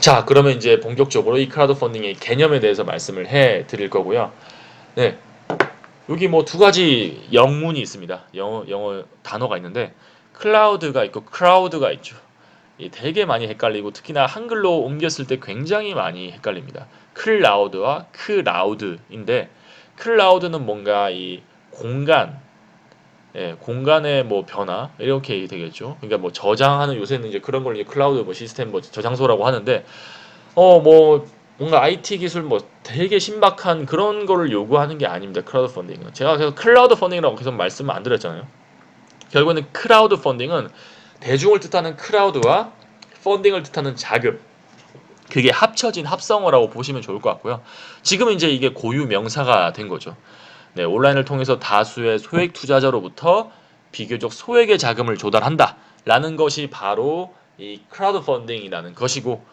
자, 그러면 이제 본격적으로 이 크라우드 펀딩의 개념에 대해서 말씀을 해 드릴 거고요. 네. 여기 뭐 두 가지 영문이 있습니다. 영어 단어가 있는데 클라우드가 있고 크라우드가 있죠. 이 되게 많이 헷갈리고 특히나 한글로 옮겼을 때 굉장히 많이 헷갈립니다. 클라우드와 크라우드인데 클라우드는 뭔가 이 공간, 공간의 뭐 변화 이렇게 되겠죠. 그러니까 뭐 저장하는 요새는 이제 그런 걸 이제 클라우드 뭐 시스템 뭐 저장소라고 하는데 뭐 뭔가 IT 기술 뭐 되게 신박한 그런 거를 요구하는 게 아닙니다. 크라우드 펀딩은. 제가 계속 클라우드 펀딩이라고 계속 말씀을 안 드렸잖아요. 결국에는 크라우드 펀딩은 대중을 뜻하는 크라우드와 펀딩을 뜻하는 자금, 그게 합쳐진 합성어라고 보시면 좋을 것 같고요. 지금은 이제 이게 고유 명사가 된 거죠. 네, 온라인을 통해서 다수의 소액 투자자로부터 비교적 소액의 자금을 조달한다라는 것이 바로 이 크라우드 펀딩이라는 것이고,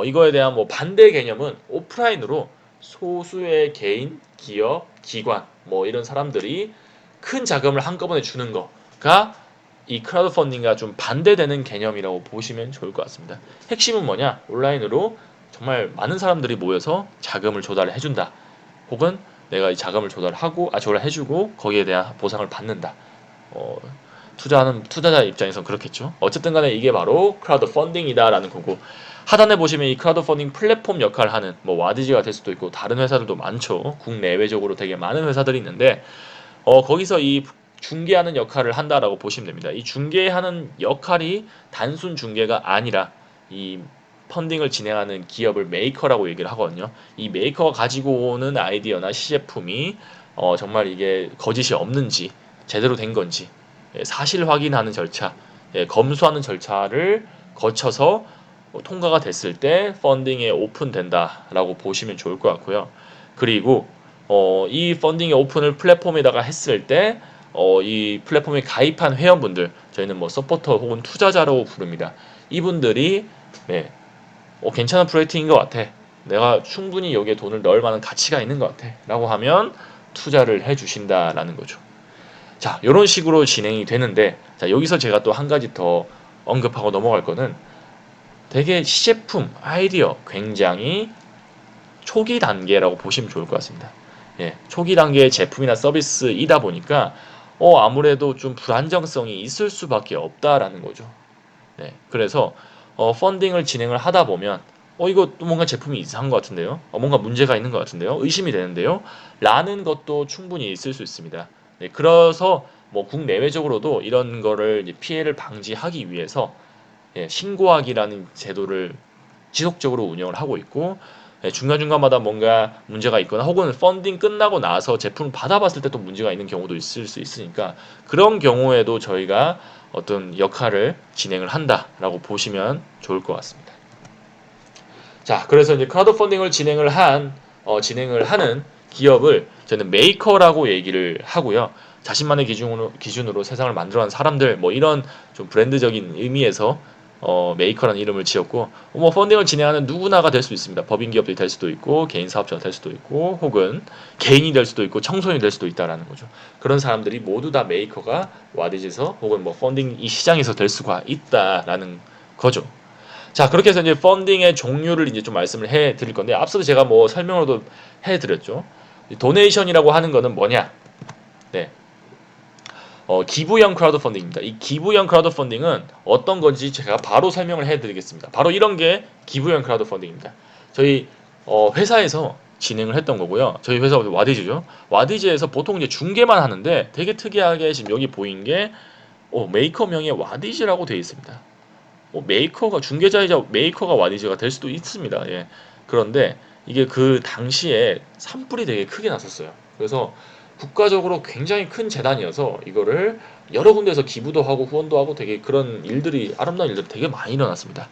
이거에 대한 뭐 반대 개념은 오프라인으로 소수의 개인, 기업, 기관 뭐 이런 사람들이 큰 자금을 한꺼번에 주는 거가 이 크라우드 펀딩과 좀 반대되는 개념이라고 보시면 좋을 것 같습니다. 핵심은 뭐냐? 온라인으로 정말 많은 사람들이 모여서 자금을 조달을 해준다. 혹은 내가 이 자금을 조달해주고 거기에 대한 보상을 받는다. 어, 투자하는 투자자 입장에선 그렇겠죠. 어쨌든 간에 이게 바로 크라우드 펀딩이다라는 거고, 하단에 보시면 이 크라우드 펀딩 플랫폼 역할을 하는 뭐 와디즈가 될 수도 있고 다른 회사들도 많죠. 국내외적으로 되게 많은 회사들이 있는데 거기서 이 중개하는 역할을 한다라고 보시면 됩니다. 이 중개하는 역할이 단순 중개가 아니라 이 펀딩을 진행하는 기업을 메이커라고 얘기를 하거든요. 이 메이커가 가지고 오는 아이디어나 시제품이 정말 이게 거짓이 없는지 제대로 된 건지 사실 확인하는 절차, 검수하는 절차를 거쳐서 통과가 됐을 때 펀딩에 오픈된다라고 보시면 좋을 것 같고요. 그리고 이 펀딩의 오픈을 플랫폼에다가 했을 때 이 플랫폼에 가입한 회원분들, 저희는 뭐 서포터 혹은 투자자라고 부릅니다. 이분들이 네, 괜찮은 프로젝트인 것 같아. 내가 충분히 여기에 돈을 넣을 만한 가치가 있는 것 같아. 라고 하면 투자를 해주신다라는 거죠. 자, 이런 식으로 진행이 되는데, 자, 여기서 제가 또 한 가지 더 언급하고 넘어갈 거는 되게 시제품, 아이디어 굉장히 초기 단계라고 보시면 좋을 것 같습니다. 초기 단계의 제품이나 서비스이다 보니까 아무래도 좀 불안정성이 있을 수밖에 없다라는 거죠. 그래서 펀딩을 진행을 하다 보면 이거 또 뭔가 제품이 이상한 것 같은데요. 뭔가 문제가 있는 것 같은데요. 의심이 되는데요. 라는 것도 충분히 있을 수 있습니다. 그래서 뭐 국내외적으로도 이런 거를 피해를 방지하기 위해서 신고하기라는 제도를 지속적으로 운영을 하고 있고, 중간중간마다 뭔가 문제가 있거나 혹은 펀딩 끝나고 나서 제품을 받아봤을 때 또 문제가 있는 경우도 있을 수 있으니까 그런 경우에도 저희가 어떤 역할을 진행을 한다라고 보시면 좋을 것 같습니다. 자, 그래서 이제 크라우드 펀딩을 진행을 하는 기업을 저는 메이커라고 얘기를 하고요. 자신만의 기준으로 세상을 만들어가는 사람들, 뭐 이런 좀 브랜드적인 의미에서 메이커라는 이름을 지었고, 뭐 펀딩을 진행하는 누구나가 될 수 있습니다. 법인 기업이 될 수도 있고, 개인 사업자가 될 수도 있고, 혹은 개인이 될 수도 있고, 청소년이 될 수도 있다라는 거죠. 그런 사람들이 모두 다 메이커가 와디즈에서 혹은 뭐 펀딩 이 시장에서 될 수가 있다라는 거죠. 자, 그렇게 해서 이제 펀딩의 종류를 이제 좀 말씀을 해 드릴 건데, 앞서도 제가 뭐 설명으로도 해 드렸죠. 도네이션이라고 하는 거는 뭐냐? 네. 기부형 크라우드 펀딩입니다. 이 기부형 크라우드 펀딩은 어떤 건지 제가 바로 설명을 해 드리겠습니다. 바로 이런 게 기부형 크라우드 펀딩입니다. 저희 회사에서 진행을 했던 거고요. 저희 회사 와디즈죠. 와디즈에서 보통 이제 중개만 하는데 되게 특이하게 지금 여기 보인 게 메이커명에 와디즈라고 되어 있습니다. 메이커가 중개자이자 메이커가 와디즈가 될 수도 있습니다. 예. 그런데 이게 그 당시에 산불이 되게 크게 났었어요. 그래서 국가적으로 굉장히 큰 재단이어서 이거를 여러 군데에서 기부도 하고 후원도 하고 되게 그런 일들이 아름다운 일들이 되게 많이 일어났습니다.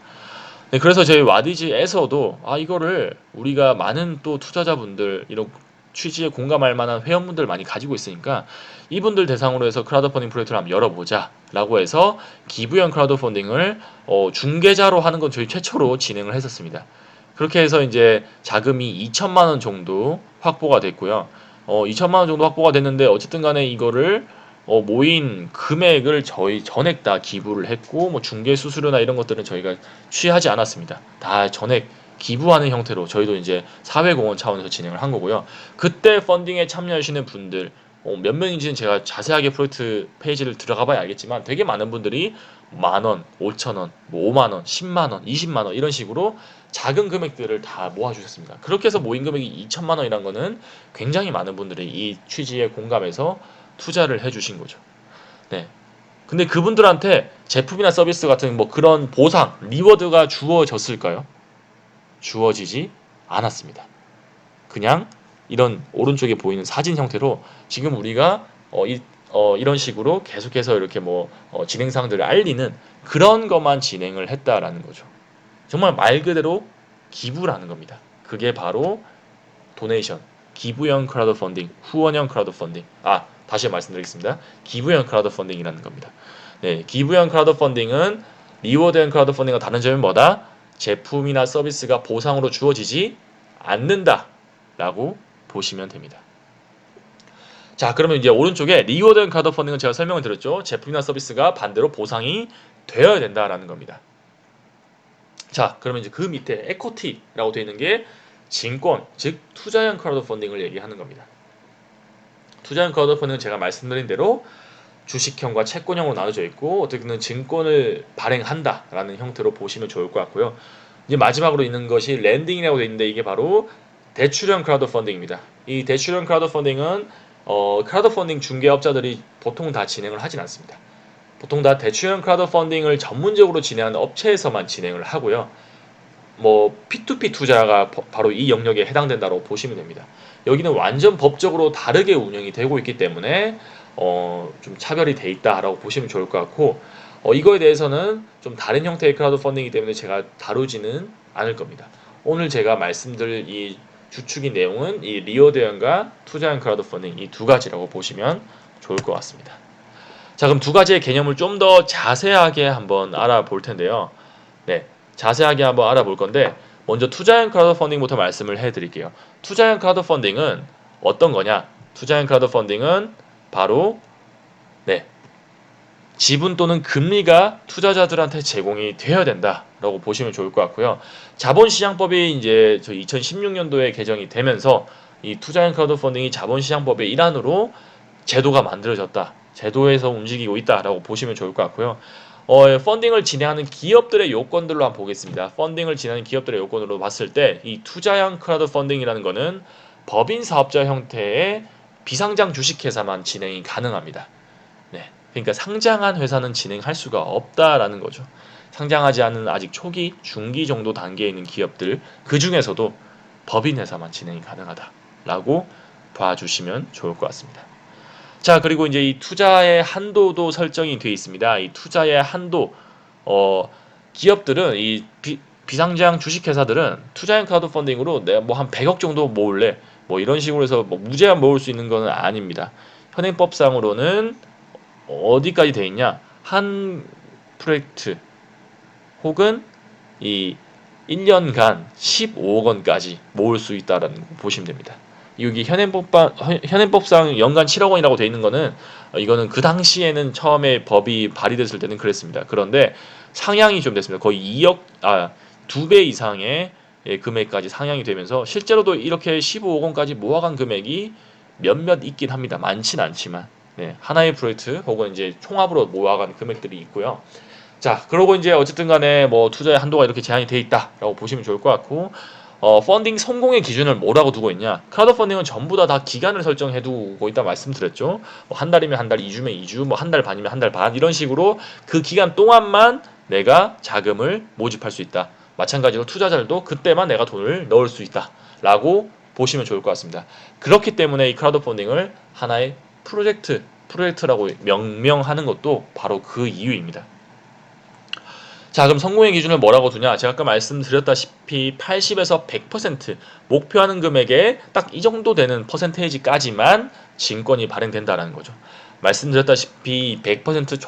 네, 그래서 저희 와디즈에서도 이거를 우리가 많은 또 투자자분들 이런 취지에 공감할 만한 회원분들 많이 가지고 있으니까 이분들 대상으로 해서 크라우드 펀딩 프로젝트를 한번 열어보자 라고 해서 기부형 크라우드 펀딩을 중개자로 하는 건 저희 최초로 진행을 했었습니다. 그렇게 해서 이제 자금이 2천만 원 정도 확보가 됐고요. 2천만 원 정도 확보가 됐는데 어쨌든 간에 이거를 모인 금액을 저희 전액 다 기부를 했고 뭐 중개 수수료나 이런 것들은 저희가 취하지 않았습니다. 다 전액 기부하는 형태로 저희도 이제 사회공헌 차원에서 진행을 한 거고요. 그때 펀딩에 참여하시는 분들 몇 명인지는 제가 자세하게 프로젝트 페이지를 들어가 봐야 알겠지만 되게 많은 분들이 만원, 5천원, 뭐 5만원, 10만원, 20만원 이런 식으로 작은 금액들을 다 모아주셨습니다. 그렇게 해서 모인 금액이 2천만원이란 거는 굉장히 많은 분들이 이 취지에 공감해서 투자를 해주신 거죠. 네. 근데 그분들한테 제품이나 서비스 같은 뭐 그런 보상, 리워드가 주어졌을까요? 주어지지 않았습니다. 그냥 이런 오른쪽에 보이는 사진 형태로 지금 우리가 이런 식으로 계속해서 이렇게 진행사항들을 알리는 그런 것만 진행을 했다라는 거죠. 정말 말 그대로 기부라는 겁니다. 그게 바로 도네이션, 기부형 크라우드 펀딩, 후원형 크라우드 펀딩. 다시 말씀드리겠습니다. 기부형 크라우드 펀딩이라는 겁니다. 네, 기부형 크라우드 펀딩은 리워드형 크라우드 펀딩과 다른 점이 뭐다? 제품이나 서비스가 보상으로 주어지지 않는다라고 보시면 됩니다. 자, 그러면 이제 오른쪽에 리워드형 크라우드 펀딩은 제가 설명을 드렸죠. 제품이나 서비스가 반대로 보상이 되어야 된다라는 겁니다. 자, 그러면 이제 그 밑에 에코티라고 되어 있는 게 증권, 즉 투자형 크라우드 펀딩을 얘기하는 겁니다. 투자형 크라우드 펀딩은 제가 말씀드린 대로 주식형과 채권형으로 나눠져 있고 어떻게 보면 증권을 발행한다라는 형태로 보시면 좋을 것 같고요. 이제 마지막으로 있는 것이 랜딩이라고 되어 있는데 이게 바로 대출형 크라우드 펀딩입니다. 이 대출형 크라우드 펀딩은 크라우드 펀딩 중개업자들이 보통 다 진행을 하진 않습니다. 보통 다 대출형 크라우드 펀딩을 전문적으로 진행하는 업체에서만 진행을 하고요. P2P 투자가 바로 이 영역에 해당된다고 보시면 됩니다. 여기는 완전 법적으로 다르게 운영이 되고 있기 때문에 좀 차별이 돼 있다라고 보시면 좋을 것 같고 이거에 대해서는 좀 다른 형태의 크라우드 펀딩이기 때문에 제가 다루지는 않을 겁니다. 오늘 제가 말씀드릴 이 주축인 내용은 이 리워드형과 투자형 크라우드 펀딩 이 두 가지라고 보시면 좋을 것 같습니다. 자, 그럼 두 가지의 개념을 좀 더 자세하게 한번 알아볼 텐데요. 네, 자세하게 한번 알아볼 건데 먼저 투자형 크라우드 펀딩부터 말씀을 해드릴게요. 투자형 크라우드 펀딩은 어떤 거냐? 투자형 크라우드 펀딩은 바로 지분 또는 금리가 투자자들한테 제공이 되어야 된다라고 보시면 좋을 것 같고요. 자본시장법이 이제 2016년도에 개정이 되면서 이 투자형 크라우드 펀딩이 자본시장법의 일환으로 제도가 만들어졌다. 제도에서 움직이고 있다라고 보시면 좋을 것 같고요. 펀딩을 진행하는 기업들의 요건들로 한번 보겠습니다. 펀딩을 진행하는 기업들의 요건으로 봤을 때 이 투자형 크라우드 펀딩이라는 거는 법인 사업자 형태의 비상장 주식회사만 진행이 가능합니다. 네, 그러니까 상장한 회사는 진행할 수가 없다라는 거죠. 상장하지 않은 아직 초기, 중기 정도 단계에 있는 기업들 그 중에서도 법인 회사만 진행이 가능하다라고 봐주시면 좋을 것 같습니다. 자, 그리고 이제 이 투자의 한도도 설정이 되어 있습니다. 이 투자의 한도, 기업들은 이 비상장 주식회사들은 투자형 크라우드 펀딩으로 내가 한 100억 정도 모을래, 이런 식으로 해서 무제한 모을 수 있는 것은 아닙니다. 현행법상으로는 어디까지 돼 있냐? 한 프로젝트 혹은 이 1년간 15억 원까지 모을 수 있다라는 거 보시면 됩니다. 여기 현행법상 연간 7억 원이라고 돼 있는 거는 이거는 그 당시에는 처음에 법이 발의됐을 때는 그랬습니다. 그런데 상향이 좀 됐습니다. 거의 2배 이상의 금액까지 상향이 되면서 실제로도 이렇게 15억 원까지 모아간 금액이 몇몇 있긴 합니다. 많진 않지만 하나의 프로젝트 혹은 이제 총합으로 모아간 금액들이 있고요. 자, 그러고 이제 어쨌든 간에 투자의 한도가 이렇게 제한이 돼 있다라고 보시면 좋을 것 같고 펀딩 성공의 기준을 뭐라고 두고 있냐? 크라우드 펀딩은 전부 다 기간을 설정해 두고 있다 말씀드렸죠. 한 달이면 한 달, 2주면 2주, 한 달 반이면 한 달 반 이런 식으로 그 기간 동안만 내가 자금을 모집할 수 있다. 마찬가지로 투자자들도 그때만 내가 돈을 넣을 수 있다라고 보시면 좋을 것 같습니다. 그렇기 때문에 이 크라우드 펀딩을 하나의 프로젝트라고 명명하는 것도 바로 그 이유입니다. 자, 그럼 성공의 기준을 뭐라고 두냐? 제가 아까 말씀드렸다시피 80에서 100% 목표하는 금액에 딱 이 정도 되는 퍼센테이지까지만 증권이 발행된다라는 거죠. 말씀드렸다시피 100%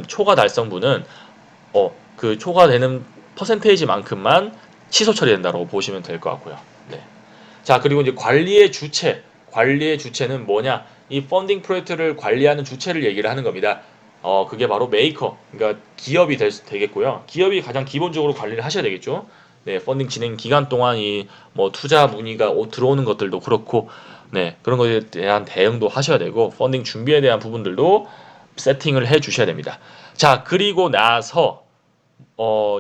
초과 달성분은 그 초과되는 퍼센테이지만큼만 취소 처리된다고 보시면 될 것 같고요. 네. 자, 그리고 이제 관리의 주체는 뭐냐? 이 펀딩 프로젝트를 관리하는 주체를 얘기를 하는 겁니다. 그게 바로 메이커, 그러니까 기업이 되겠고요. 기업이 가장 기본적으로 관리를 하셔야 되겠죠. 네, 펀딩 진행 기간 동안 이 뭐 투자 문의가 들어오는 것들도 그렇고, 네, 그런 것에 대한 대응도 하셔야 되고, 펀딩 준비에 대한 부분들도 세팅을 해 주셔야 됩니다. 자, 그리고 나서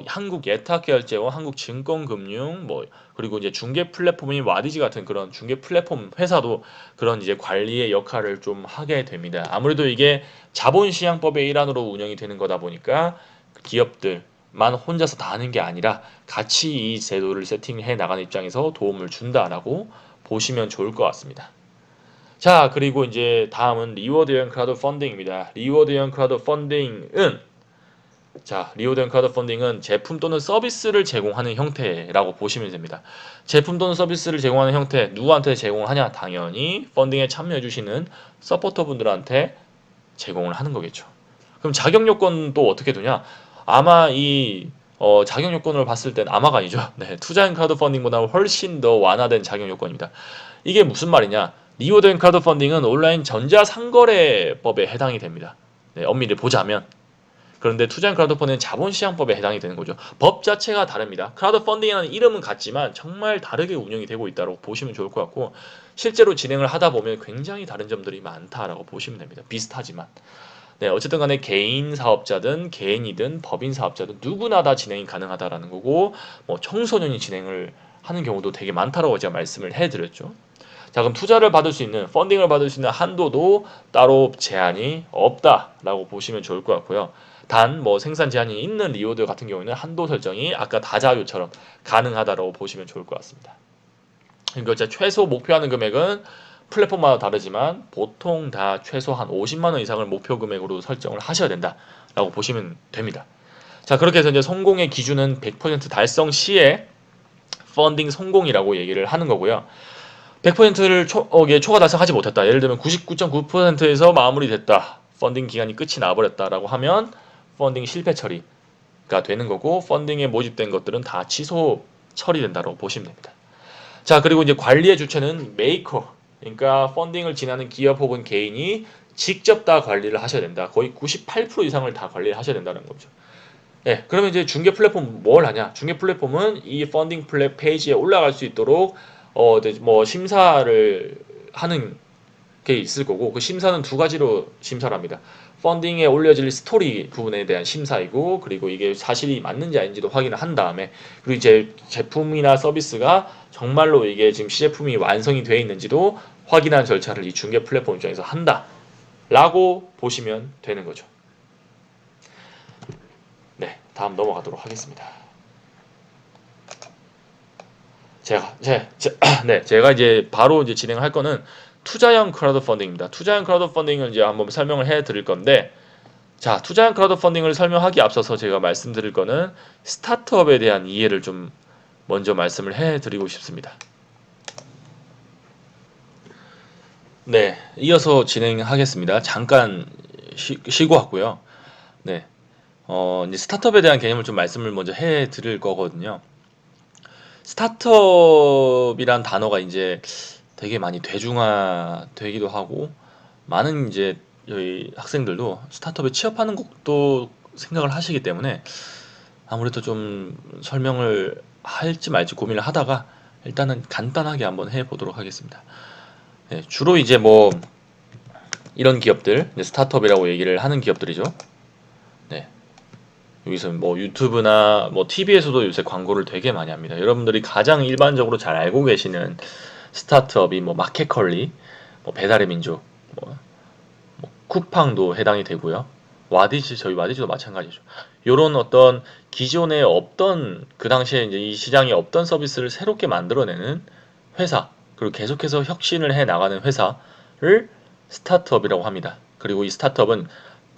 한국예탁결제원, 한국증권금융, 뭐 그리고 이제 중개 플랫폼인 와디즈 같은 그런 중개 플랫폼 회사도 그런 이제 관리의 역할을 좀 하게 됩니다. 아무래도 이게 자본시장법의 일환으로 운영이 되는 거다 보니까 기업들만 혼자서 다 하는 게 아니라 같이 이 제도를 세팅해 나가는 입장에서 도움을 준다라고 보시면 좋을 것 같습니다. 자, 그리고 이제 다음은 리워드형 크라우드 펀딩입니다. 리워드형 크라우드 펀딩은 리워드 크라우드 펀딩은 제품 또는 서비스를 제공하는 형태라고 보시면 됩니다. 제품 또는 서비스를 제공하는 형태, 누구한테 제공을 하냐? 당연히 펀딩에 참여해 주시는 서포터 분들한테 제공을 하는 거겠죠. 그럼 자격 요건도 어떻게 되냐? 아마 이 자격 요건을 봤을 땐 아마가 아니죠. 네, 투자형 크라우드 펀딩보다 훨씬 더 완화된 자격 요건입니다. 이게 무슨 말이냐? 리워드 크라우드 펀딩은 온라인 전자상거래법에 해당이 됩니다. 네, 엄밀히 보자면. 그런데 투자형 크라우드 펀딩은 자본시장법에 해당이 되는 거죠. 법 자체가 다릅니다. 크라우드 펀딩이라는 이름은 같지만 정말 다르게 운영이 되고 있다고 보시면 좋을 것 같고, 실제로 진행을 하다 보면 굉장히 다른 점들이 많다라고 보시면 됩니다. 비슷하지만. 네, 어쨌든 간에 개인 사업자든 개인이든 법인 사업자든 누구나 다 진행이 가능하다라는 거고, 뭐 청소년이 진행을 하는 경우도 되게 많다라고 제가 말씀을 해드렸죠. 자, 그럼 투자를 받을 수 있는, 펀딩을 받을 수 있는 한도도 따로 제한이 없다라고 보시면 좋을 것 같고요. 단, 뭐 생산 제한이 있는 리워드 같은 경우에는 한도 설정이 아까 다자유처럼 가능하다라고 보시면 좋을 것 같습니다. 그러니까 최소 목표하는 금액은 플랫폼마다 다르지만 보통 다 최소한 50만 원 이상을 목표 금액으로 설정을 하셔야 된다라고 보시면 됩니다. 자, 그렇게 해서 이제 성공의 기준은 100% 달성 시에 펀딩 성공이라고 얘기를 하는 거고요. 100%를 초과 달성하지 못했다. 예를 들면 99.9%에서 마무리됐다. 펀딩 기간이 끝이 나버렸다라고 하면 펀딩 실패 처리가 되는 거고, 펀딩에 모집된 것들은 다 취소 처리된다고 보시면 됩니다. 자, 그리고 이제 관리의 주체는 메이커, 그러니까 펀딩을 진행하는 기업 혹은 개인이 직접 다 관리를 하셔야 된다. 거의 98% 이상을 다 관리를 하셔야 된다는 거죠. 네, 그러면 이제 중개 플랫폼 뭘 하냐? 중개 플랫폼은 이 펀딩 페이지에 올라갈 수 있도록 뭐 심사를 하는 게 있을 거고, 그 심사는 두 가지로 심사를 합니다. 펀딩에 올려질 스토리 부분에 대한 심사이고, 그리고 이게 사실이 맞는지 아닌지도 확인을 한 다음에, 그리고 이제 제품이나 서비스가 정말로 이게 지금 시제품이 완성이 되어 있는지도 확인하는 절차를 이 중개 플랫폼 입장에서 한다라고 보시면 되는 거죠. 네, 다음 넘어가도록 하겠습니다. 제가 이제 바로 이제 진행할 거는 투자형 크라우드 펀딩입니다. 투자형 크라우드 펀딩을 이제 한번 설명을 해 드릴 건데, 자, 투자형 크라우드 펀딩을 설명하기 앞서서 제가 말씀드릴 거는 스타트업에 대한 이해를 좀 먼저 말씀을 해 드리고 싶습니다. 네, 이어서 진행하겠습니다. 잠깐 쉬고 왔고요. 네, 이제 스타트업에 대한 개념을 좀 말씀을 먼저 해 드릴 거거든요. 스타트업이란 단어가 이제 되게 많이 대중화되기도 하고, 많은 이제 저희 학생들도 스타트업에 취업하는 것도 생각을 하시기 때문에 아무래도 좀 설명을 할지 말지 고민을 하다가 일단은 간단하게 한번 해보도록 하겠습니다. 네, 주로 이제 뭐 이런 기업들, 이제 스타트업이라고 얘기를 하는 기업들이죠. 네, 여기서 뭐 유튜브나 뭐 TV에서도 요새 광고를 되게 많이 합니다. 여러분들이 가장 일반적으로 잘 알고 계시는 스타트업이 뭐 마켓컬리, 뭐 배달의 민족, 뭐 쿠팡도 해당이 되고요. 저희 와디즈도 마찬가지죠. 요런 어떤 기존에 없던, 그 당시에 이제 이 시장에 없던 서비스를 새롭게 만들어내는 회사, 그리고 계속해서 혁신을 해 나가는 회사를 스타트업이라고 합니다. 그리고 이 스타트업은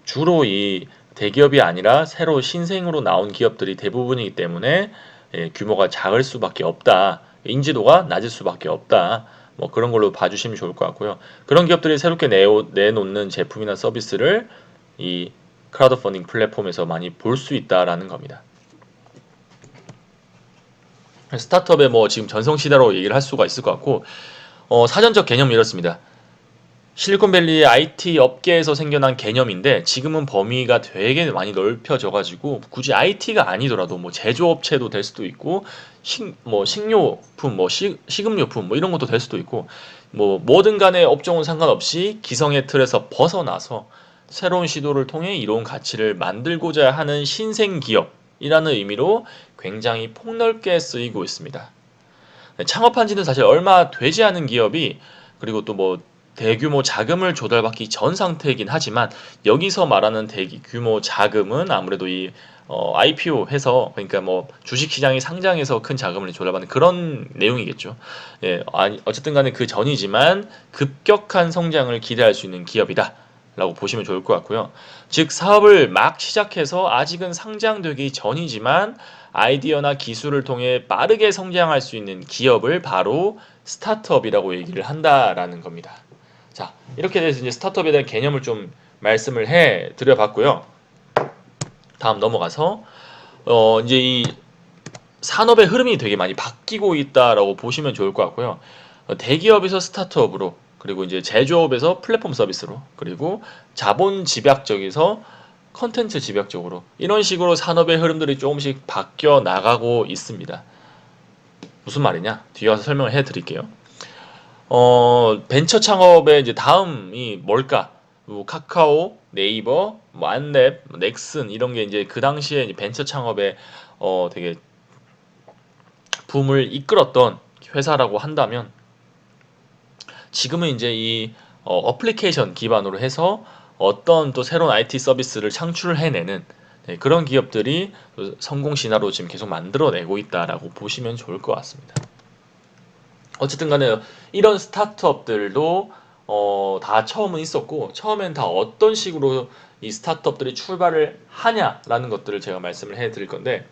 주로 이 대기업이 아니라 새로 신생으로 나온 기업들이 대부분이기 때문에 규모가 작을 수밖에 없다. 인지도가 낮을 수밖에 없다. 뭐 그런 걸로 봐주시면 좋을 것 같고요. 그런 기업들이 새롭게 내놓는 제품이나 서비스를 이 크라우드 펀딩 플랫폼에서 많이 볼 수 있다라는 겁니다. 스타트업의 뭐 지금 전성시대로 얘기를 할 수가 있을 것 같고, 사전적 개념이 이렇습니다. 실리콘밸리의 IT 업계에서 생겨난 개념인데 지금은 범위가 되게 많이 넓혀져 가지고 굳이 IT가 아니더라도 뭐 제조업체도 될 수도 있고 식료품 식음료품 뭐 이런 것도 될 수도 있고 뭐 뭐든 간에 업종은 상관없이 기성의 틀에서 벗어나서 새로운 시도를 통해 이로운 가치를 만들고자 하는 신생 기업이라는 의미로 굉장히 폭넓게 쓰이고 있습니다. 창업한 지는 사실 얼마 되지 않은 기업이 그리고 또 뭐 대규모 자금을 조달받기 전 상태이긴 하지만 여기서 말하는 대규모 자금은 아무래도 이 IPO 해서 그러니까 뭐 주식시장이 상장해서 큰 자금을 조달받는 그런 내용이겠죠. 예, 아니 어쨌든 간에 그 전이지만 급격한 성장을 기대할 수 있는 기업이다. 라고 보시면 좋을 것 같고요. 즉 사업을 막 시작해서 아직은 상장되기 전이지만 아이디어나 기술을 통해 빠르게 성장할 수 있는 기업을 바로 스타트업이라고 얘기를 한다라는 겁니다. 자, 이렇게 돼서 이제 스타트업에 대한 개념을 좀 말씀을 해 드려 봤고요. 다음 넘어가서 이제 이 산업의 흐름이 되게 많이 바뀌고 있다라고 보시면 좋을 것 같고요. 대기업에서 스타트업으로 그리고 이제 제조업에서 플랫폼 서비스로 그리고 자본 집약적에서 컨텐츠 집약적으로 이런 식으로 산업의 흐름들이 조금씩 바뀌어 나가고 있습니다. 무슨 말이냐? 뒤에 와서 설명을 해 드릴게요. 벤처 창업의 이제 다음이 뭘까? 뭐 카카오, 네이버, 뭐 안랩, 넥슨 이런 게 이제 그 당시에 이제 벤처 창업에 되게 붐을 이끌었던 회사라고 한다면 지금은 이제 이 어플리케이션 기반으로 해서 어떤 또 새로운 IT 서비스를 창출을 해내는 그런 기업들이 성공 신화로 지금 계속 만들어내고 있다라고 보시면 좋을 것 같습니다. 어쨌든 간에 이런 스타트업들도 다 처음은 있었고 처음엔 다 어떤 식으로 이 스타트업들이 출발을 하냐라는 것들을 제가 말씀을 해 드릴 건데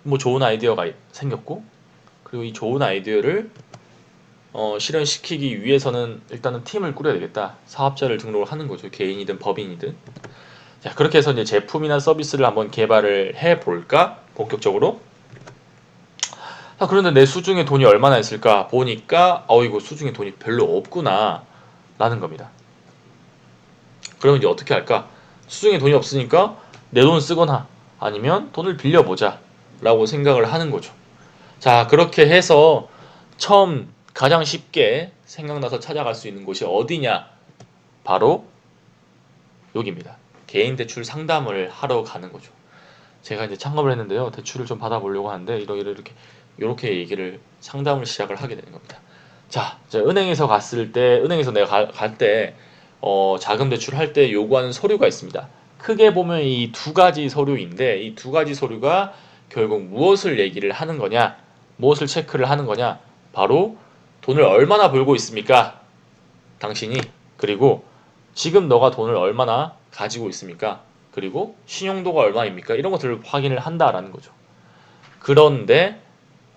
뭐 좋은 아이디어가 생겼고 그리고 이 좋은 아이디어를 실현시키기 위해서는 일단은 팀을 꾸려야 되겠다. 사업자를 등록을 하는 거죠. 개인이든 법인이든. 자, 그렇게 해서 이제 제품이나 서비스를 한번 개발을 해 볼까? 본격적으로. 그런데 내 수중에 돈이 얼마나 있을까 보니까 이거 수중에 돈이 별로 없구나 라는 겁니다. 그러면 이제 어떻게 할까? 수중에 돈이 없으니까 내 돈 쓰거나 아니면 돈을 빌려보자 라고 생각을 하는 거죠. 자, 그렇게 해서 처음 가장 쉽게 생각나서 찾아갈 수 있는 곳이 어디냐? 바로 여기입니다. 개인 대출 상담을 하러 가는 거죠. 제가 이제 창업을 했는데요. 대출을 좀 받아보려고 하는데 이렇게 얘기를 상담을 시작을 하게 되는 겁니다. 자, 은행에서 갔을 때 은행에서 내가 갈 때 자금 대출할 때 요구하는 서류가 있습니다. 크게 보면 이 두 가지 서류인데 이 두 가지 서류가 결국 무엇을 얘기를 하는 거냐? 무엇을 체크를 하는 거냐? 바로 돈을 얼마나 벌고 있습니까? 당신이. 그리고 지금 너가 돈을 얼마나 가지고 있습니까? 그리고 신용도가 얼마입니까? 이런 것들을 확인을 한다라는 거죠. 그런데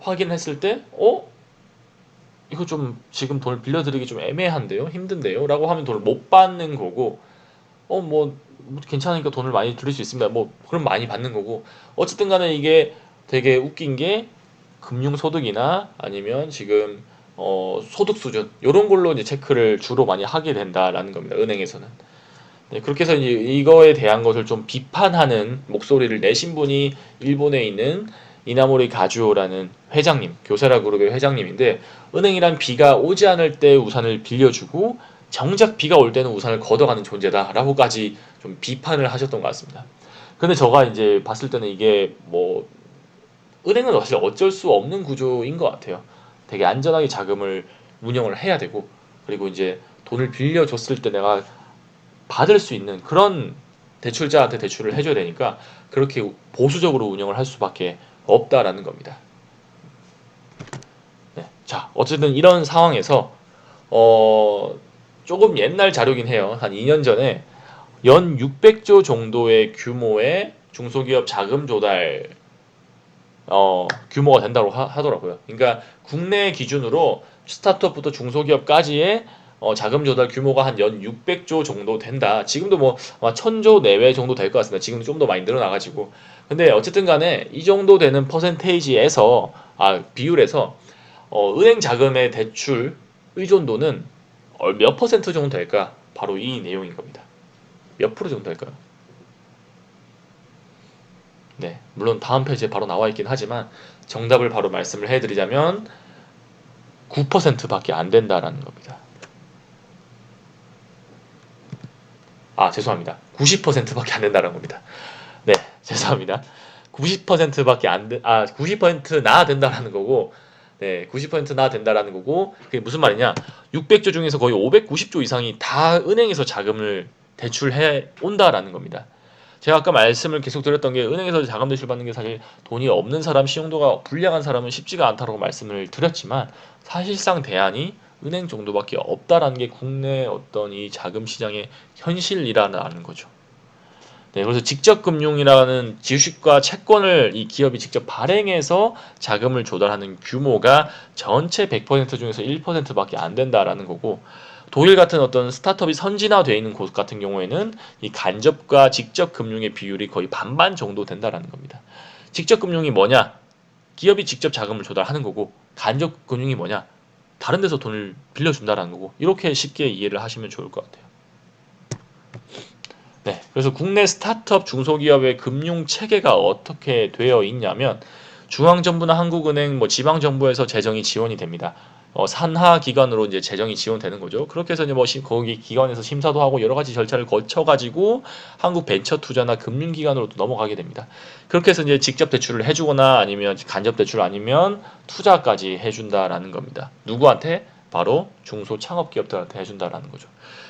확인했을 때, 이거 좀 지금 돈을 빌려드리기 좀 애매한데요? 힘든데요? 라고 하면 돈을 못 받는 거고, 뭐 괜찮으니까 돈을 많이 드릴 수 있습니다. 뭐, 그럼 많이 받는 거고. 어쨌든 간에 이게 되게 웃긴 게 금융소득이나 아니면 지금 소득 수준 이런 걸로 이제 체크를 주로 많이 하게 된다라는 겁니다. 은행에서는. 네, 그렇게 해서 이제 이거에 대한 것을 좀 비판하는 목소리를 내신 분이 일본에 있는 이나모리 가주오라는 회장님, 교세라 그룹의 회장님인데 은행이란 비가 오지 않을 때 우산을 빌려주고 정작 비가 올 때는 우산을 걷어가는 존재다라고까지 좀 비판을 하셨던 것 같습니다. 근데 제가 이제 봤을 때는 이게 뭐 은행은 사실 어쩔 수 없는 구조인 것 같아요. 되게 안전하게 자금을 운영을 해야 되고 그리고 이제 돈을 빌려줬을 때 내가 받을 수 있는 그런 대출자한테 대출을 해줘야 되니까 그렇게 보수적으로 운영을 할 수밖에 없다라는 겁니다. 네. 자, 어쨌든 이런 상황에서 조금 옛날 자료긴 해요. 한 2년 전에 연 600조 정도의 규모의 중소기업 자금 조달 규모가 된다고 하더라고요. 그러니까 국내 기준으로 스타트업부터 중소기업까지의 자금 조달 규모가 한 연 600조 정도 된다. 지금도 뭐 아마 1000조 내외 정도 될 것 같습니다. 지금 좀 더 많이 늘어나가지고. 근데 어쨌든 간에 이 정도 되는 퍼센테이지에서 비율에서 은행 자금의 대출 의존도는 몇 퍼센트 정도 될까? 바로 이 내용인 겁니다. 몇 프로 정도 될까요? 네, 물론 다음 페이지에 바로 나와 있긴 하지만 정답을 바로 말씀을 해드리자면 9%밖에 안 된다라는 겁니다. 아, 죄송합니다. 90%밖에 안 된다는 겁니다. 네, 죄송합니다. 90%밖에 안 돼, 90%나 된다라는 거고, 네, 90%나 된다라는 거고, 그게 무슨 말이냐? 600조 중에서 거의 590조 이상이 다 은행에서 자금을 대출해 온다라는 겁니다. 제가 아까 말씀을 계속 드렸던 게 은행에서 자금 대출 받는 게 사실 돈이 없는 사람,信用도가 불량한 사람은 쉽지가 않다고 말씀을 드렸지만 사실상 대안이 은행 정도밖에 없다라는 게 국내 어떤 이 자금 시장의 현실이라는 거죠. 네, 그래서 직접 금융이라는 주식과 채권을 이 기업이 직접 발행해서 자금을 조달하는 규모가 전체 100% 중에서 1%밖에 안 된다라는 거고, 독일 같은 어떤 스타트업이 선진화되어 있는 곳 같은 경우에는 이 간접과 직접 금융의 비율이 거의 반반 정도 된다라는 겁니다. 직접 금융이 뭐냐? 기업이 직접 자금을 조달하는 거고, 간접 금융이 뭐냐? 다른 데서 돈을 빌려준다라는 거고, 이렇게 쉽게 이해를 하시면 좋을 것 같아요. 네, 그래서 국내 스타트업 중소기업의 금융 체계가 어떻게 되어 있냐면 중앙정부나 한국은행, 뭐 지방정부에서 재정이 지원이 됩니다. 산하 기관으로 이제 재정이 지원되는 거죠. 그렇게 해서 이제 뭐 거기 기관에서 심사도 하고 여러 가지 절차를 거쳐 가지고 한국 벤처투자나 금융기관으로 또 넘어가게 됩니다. 그렇게 해서 이제 직접 대출을 해주거나 아니면 간접 대출 아니면 투자까지 해준다라는 겁니다. 누구한테? 바로 중소창업기업들한테 해준다라는 거죠.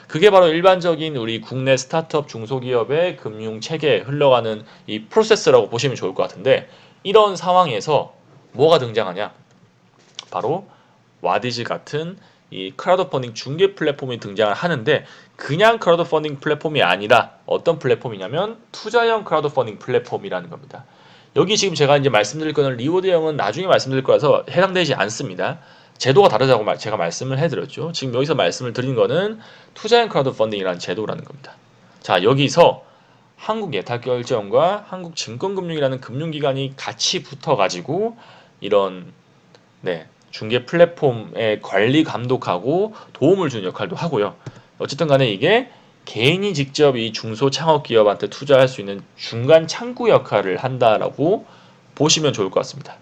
그게 바로 일반적인 우리 국내 스타트업 중소기업의 금융 체계에 흘러가는 이 프로세스라고 보시면 좋을 것 같은데 이런 상황에서 뭐가 등장하냐? 바로 와디즈 같은 이 크라우드 펀딩 중개 플랫폼이 등장을 하는데 그냥 크라우드 펀딩 플랫폼이 아니라 어떤 플랫폼이냐면 투자형 크라우드 펀딩 플랫폼이라는 겁니다. 여기 지금 제가 이제 말씀드릴 거는 리워드형은 나중에 말씀드릴 거라서 해당되지 않습니다. 제도가 다르다고 제가 말씀을 해드렸죠. 지금 여기서 말씀을 드린 거는 투자형 크라우드 펀딩이라는 제도라는 겁니다. 자, 여기서 한국예탁결제원과 한국증권금융이라는 금융기관이 같이 붙어가지고 이런 네, 중개 플랫폼의 관리 감독하고 도움을 주는 역할도 하고요. 어쨌든 간에 이게 개인이 직접 이 중소창업기업한테 투자할 수 있는 중간 창구 역할을 한다라고 보시면 좋을 것 같습니다.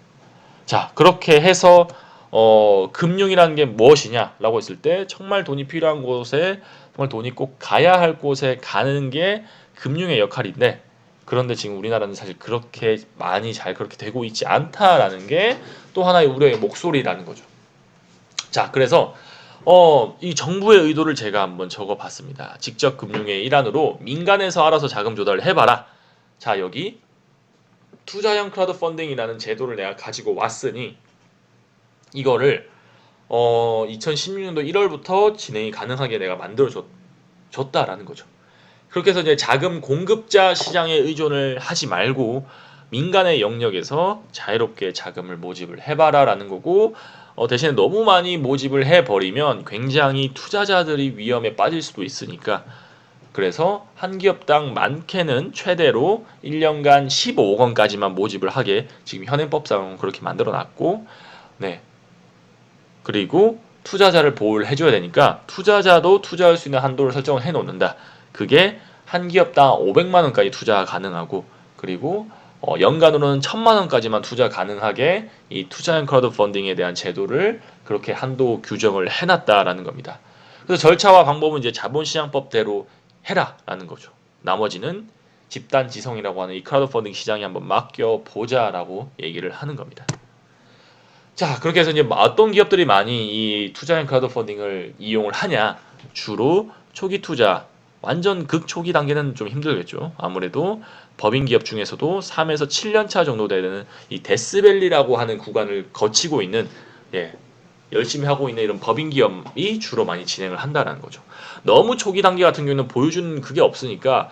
자, 그렇게 해서 금융이라는 게 무엇이냐라고 했을 때 정말 돈이 필요한 곳에 정말 돈이 꼭 가야 할 곳에 가는 게 금융의 역할인데 그런데 지금 우리나라는 사실 그렇게 많이 잘 그렇게 되고 있지 않다라는 게 또 하나의 우려의 목소리라는 거죠. 자, 그래서 이 정부의 의도를 제가 한번 적어봤습니다. 직접 금융의 일환으로 민간에서 알아서 자금 조달을 해봐라. 자, 여기 투자형 크라우드 펀딩이라는 제도를 내가 가지고 왔으니 이거를 2016년도 1월부터 진행이 가능하게 내가 만들어 줬다라는 거죠. 그렇게 해서 이제 자금 공급자 시장에 의존을 하지 말고 민간의 영역에서 자유롭게 자금을 모집을 해봐라라는 거고 대신에 너무 많이 모집을 해버리면 굉장히 투자자들이 위험에 빠질 수도 있으니까 그래서 한 기업당 많게는 최대로 1년간 15억 원까지만 모집을 하게 지금 현행법상 그렇게 만들어 놨고 네, 그리고 투자자를 보호를 해줘야 되니까 투자자도 투자할 수 있는 한도를 설정을 해 놓는다. 그게 한 기업당 500만 원까지 투자가 가능하고 그리고 연간으로는 1000만 원까지만 투자 가능하게 이 투자형 크라우드 펀딩에 대한 제도를 그렇게 한도 규정을 해놨다라는 겁니다. 그래서 절차와 방법은 이제 자본시장법대로 해라라는 거죠. 나머지는 집단지성이라고 하는 이 크라우드 펀딩 시장에 한번 맡겨보자라고 얘기를 하는 겁니다. 자, 그렇게 해서 이제 어떤 기업들이 많이 이 투자형 크라우드 펀딩을 이용을 하냐? 주로 초기 투자, 완전 극초기 단계는 좀 힘들겠죠. 아무래도 법인 기업 중에서도 3에서 7년 차 정도 되는 이 데스밸리라고 하는 구간을 거치고 있는 예, 열심히 하고 있는 이런 법인 기업이 주로 많이 진행을 한다라는 거죠. 너무 초기 단계 같은 경우는 보여주는 그게 없으니까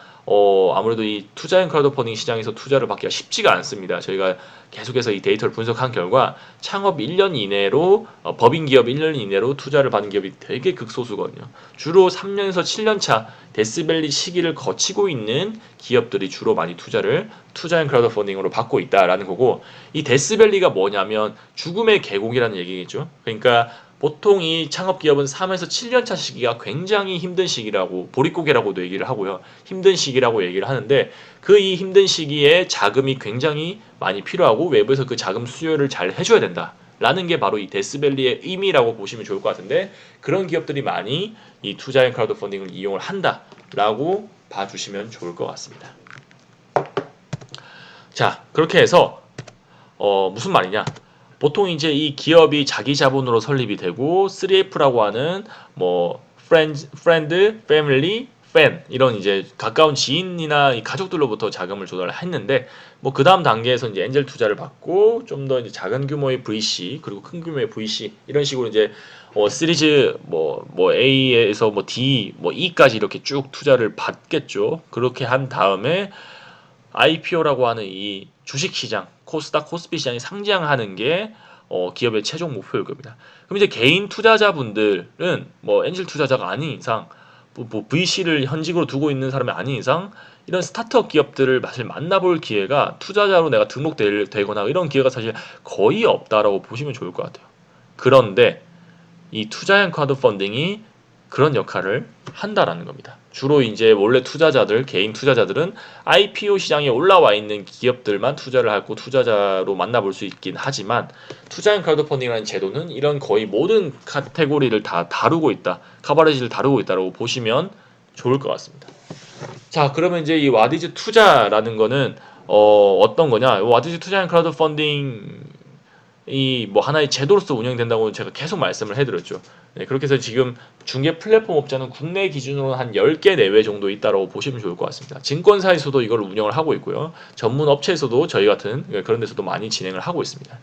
아무래도 이 투자형 크라우드 펀딩 시장에서 투자를 받기가 쉽지가 않습니다. 저희가 계속해서 이 데이터를 분석한 결과 창업 1년 이내로 법인 기업 1년 이내로 투자를 받은 기업이 되게 극소수거든요. 주로 3년에서 7년 차 데스밸리 시기를 거치고 있는 기업들이 주로 많이 투자형 크라우드 펀딩으로 받고 있다라는 거고 이 데스밸리가 뭐냐면 죽음의 계곡이라는 얘기겠죠. 그러니까 보통 이 창업 기업은 3에서 7년 차 시기가 굉장히 힘든 시기라고 보릿고개라고도 얘기를 하고요. 힘든 시기라고 얘기를 하는데 그 이 힘든 시기에 자금이 굉장히 많이 필요하고 외부에서 그 자금 수요를 잘 해줘야 된다. 라는 게 바로 이 데스밸리의 의미라고 보시면 좋을 것 같은데 그런 기업들이 많이 이 투자형 크라우드 펀딩을 이용을 한다라고 봐주시면 좋을 것 같습니다. 자, 그렇게 해서 무슨 말이냐? 보통 이제 이 기업이 자기 자본으로 설립이 되고 3F라고 하는 뭐 friend, family, fan 이런 이제 가까운 지인이나 이 가족들로부터 자금을 조달을 했는데 뭐 그 다음 단계에서 이제 엔젤 투자를 받고 좀 더 이제 작은 규모의 VC 그리고 큰 규모의 VC 이런 식으로 이제 시리즈 뭐 A에서 뭐 D 뭐 E까지 이렇게 쭉 투자를 받겠죠. 그렇게 한 다음에 IPO라고 하는 이 주식시장, 코스닥, 코스피 시장에 상장하는 게 기업의 최종 목표일 겁니다. 그럼 이제 개인 투자자분들은 뭐 엔젤 투자자가 아닌 이상, 뭐 VC를 현직으로 두고 있는 사람이 아닌 이상 이런 스타트업 기업들을 사실 만나볼 기회가 투자자로 내가 등록되거나 이런 기회가 사실 거의 없다라고 보시면 좋을 것 같아요. 그런데 이 투자형 크라우드 펀딩이 그런 역할을 한다라는 겁니다. 주로 이제 원래 투자자들, 개인 투자자들은 IPO 시장에 올라와 있는 기업들만 투자를 하고 투자자로 만나볼 수 있긴 하지만 투자형 크라우드 펀딩이라는 제도는 이런 거의 모든 카테고리를 다 다루고 있다, 커버리지를 다루고 있다라고 보시면 좋을 것 같습니다. 자, 그러면 이제 이 와디즈 투자라는 거는 어떤 거냐? 와디즈 투자형 크라우드 펀딩 이 뭐 하나의 제도로서 운영된다고 제가 계속 말씀을 해드렸죠. 네, 그렇게 해서 지금 중개 플랫폼 업자는 국내 기준으로 한 10개 내외 정도 있다고 보시면 좋을 것 같습니다. 증권사에서도 이걸 운영을 하고 있고요. 전문 업체에서도 저희 같은 그런 데서도 많이 진행을 하고 있습니다.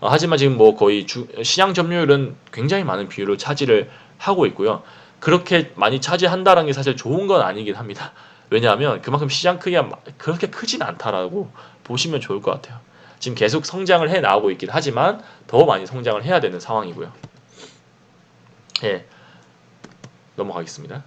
하지만 지금 뭐 거의 시장 점유율은 굉장히 많은 비율을 차지를 하고 있고요. 그렇게 많이 차지한다는 게 사실 좋은 건 아니긴 합니다. 왜냐하면 그만큼 시장 크기가 그렇게 크진 않다라고 보시면 좋을 것 같아요. 지금 계속 성장을 해 나가고 있긴 하지만 더 많이 성장을 해야 되는 상황이고요. 예, 넘어가겠습니다.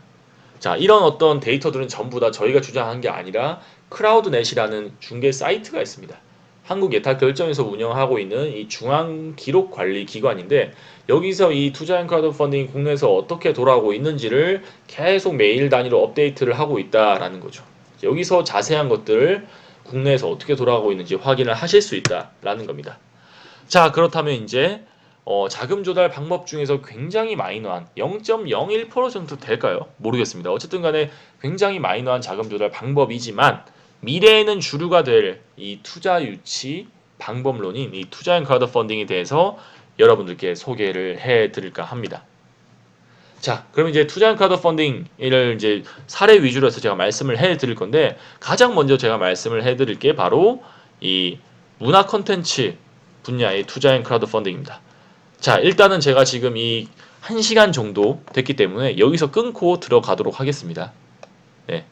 자, 이런 어떤 데이터들은 전부 다 저희가 주장한 게 아니라 크라우드넷이라는 중개 사이트가 있습니다. 한국예탁결정에서 운영하고 있는 이 중앙기록관리기관인데 여기서 이 투자형 크라우드 펀딩이 국내에서 어떻게 돌아가고 있는지를 계속 매일 단위로 업데이트를 하고 있다라는 거죠. 여기서 자세한 것들을 국내에서 어떻게 돌아가고 있는지 확인을 하실 수 있다라는 겁니다. 자, 그렇다면 이제 자금 조달 방법 중에서 굉장히 마이너한 0.01% 정도 될까요? 모르겠습니다. 어쨌든 간에 굉장히 마이너한 자금 조달 방법이지만 미래에는 주류가 될 이 투자 유치 방법론인 이 투자형 크라우드 펀딩에 대해서 여러분들께 소개를 해 드릴까 합니다. 자, 그럼 이제 투자형 크라우드 펀딩을 이제 사례 위주로 해서 제가 말씀을 해 드릴 건데 가장 먼저 제가 말씀을 해 드릴 게 바로 이 문화 콘텐츠 분야의 투자형 크라우드 펀딩입니다. 자, 일단은 제가 지금 이 1시간 정도 됐기 때문에 여기서 끊고 들어가도록 하겠습니다. 네.